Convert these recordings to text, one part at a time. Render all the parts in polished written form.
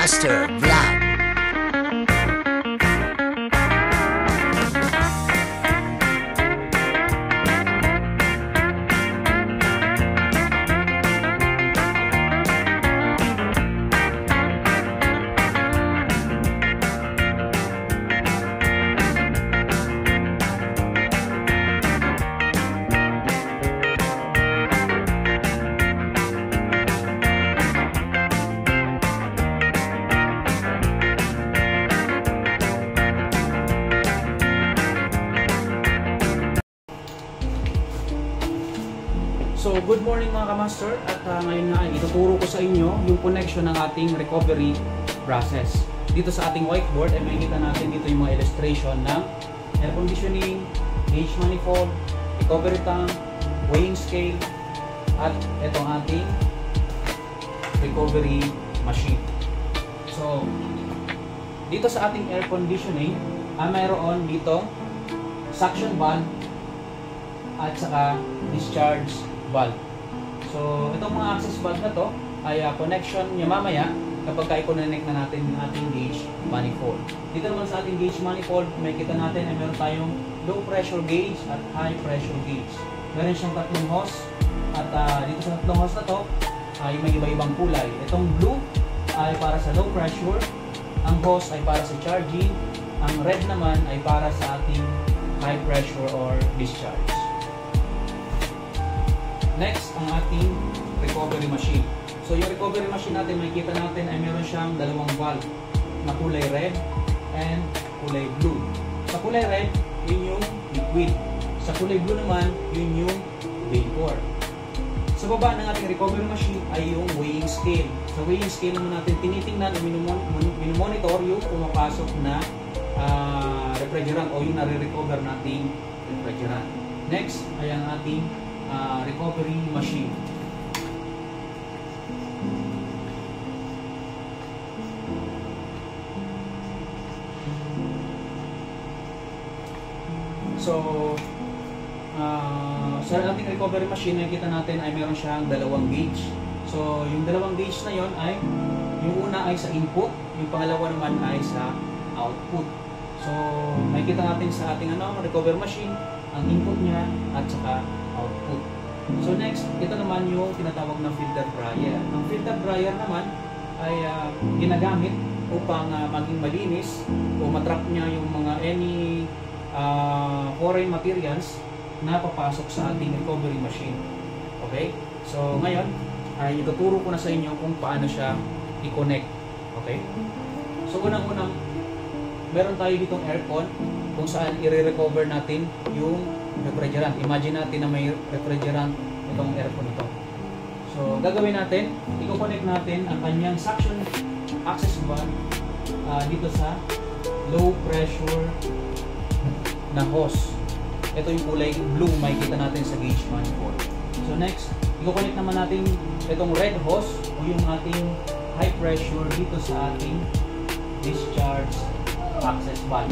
Master Vlog. So, good morning mga kamaster, at ngayon nga ay ituturo ko sa inyo yung connection ng ating recovery process. Dito sa ating whiteboard ay makikita natin dito yung mga illustration ng air conditioning, gauge manifold, recovery tank, weighing scale, at itong ating recovery machine. So, dito sa ating air conditioning mayroon dito suction valve at saka discharge valve. So, itong mga access valve na to ay connection niya mamaya kapag i-connect na natin yung ating gauge manifold. Dito naman sa ating gauge manifold, may kita natin ay meron tayong low pressure gauge at high pressure gauge. Meron siyang tatlong hose at dito sa tatlong hose na to ay may iba-ibang kulay. Itong blue ay para sa low pressure, ang hose ay para sa charging, ang red naman ay para sa ating high pressure or discharge. Next, ang ating recovery machine. So, yung recovery machine natin, makikita natin ay meron siyang dalawang valve na kulay red and kulay blue. Sa kulay red, yun yung liquid. Sa kulay blue naman, yun yung vapor. Sa baba ng ating recovery machine ay yung weighing scale. Sa weighing scale naman natin, tinitingnan o minomonitor yung pumapasok na refrigerant o yung nare-recover nating refrigerant. Next ay ang ating recovery machine. So, sa ating recovery machine, nakikita natin ay meron siyang dalawang gauge. So, yung dalawang gauge na yon ay, yung una ay sa input, yung pangalawa naman ay sa output. So, makikita natin sa ating recovery machine, ang input niya at saka output. So next, ito naman yung tinatawag na filter dryer. Ang filter dryer naman ay ginagamit upang maging malinis o matrap niya yung mga any foreign materials na papasok sa ating recovery machine. Okay? So ngayon, ay ituturo ko na sa inyo kung paano siya i-connect. Okay? So unang-unang, meron tayo ditong aircon kung saan i-recover natin yung refrigerant. Imagine natin na may refrigerant itong aircon ito. So, gagawin natin, i-connect natin ang kanyang suction access valve dito sa low pressure na hose. Ito yung kulay blue, makikita natin sa gauge manifold. So, next, i-connect naman natin itong red hose o yung ating high pressure dito sa ating discharge access valve.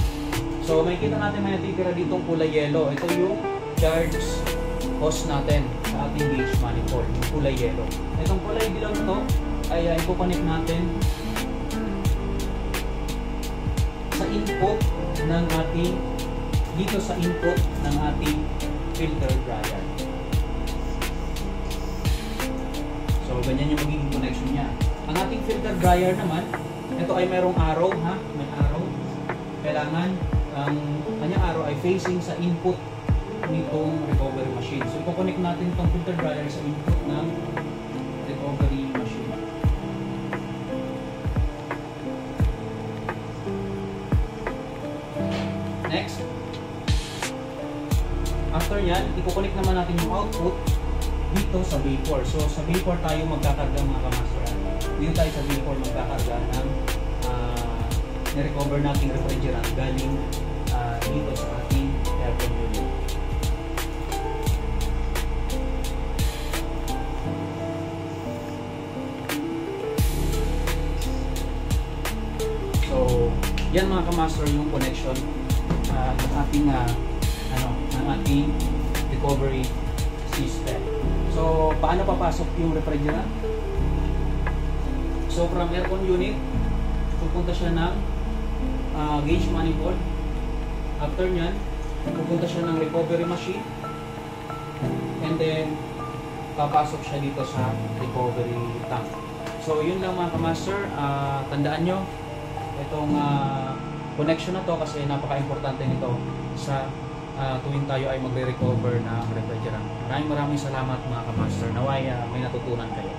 So, makikita natin may natitira ditong kulay yellow. Ito yung charge hose natin sa ating gauge manifold, yung kulay yellow. Itong kulay dilaw na to ay i-connect natin sa input ng ating, dito sa input ng ating filter dryer. So, ganyan yung magiging connection niya. Ang ating filter dryer naman, ito ay mayroong arrow, may arrow. Kailangan ang kanyang arrow ay facing sa input nitong recovery machine. So, i-connect natin itong filter dryer sa input ng recovery machine. Next, after yan, i-connect naman natin yung output dito sa vapor. So, sa vapor tayo magkakarga mga kamaster. Dito tayo sa vapor magkakarga ng ni-recover nating refrigerant galing dito sa ating aircon unit. So, yan mga kamaster yung connection ng ating ng ating recovery system. So, paano papasok yung refrigerant? So, from aircon unit, pupunta siya ng gauge manifold. After nyan, pupunta siya ng recovery machine. And then, papasok siya dito sa recovery tank. So, yun lang mga kamaster. Tandaan nyo, itong connection na to kasi napaka-importante nito sa tuwing tayo ay magre-recover ng refrigerant. Maraming salamat mga kamaster. Naway may natutunan kayo.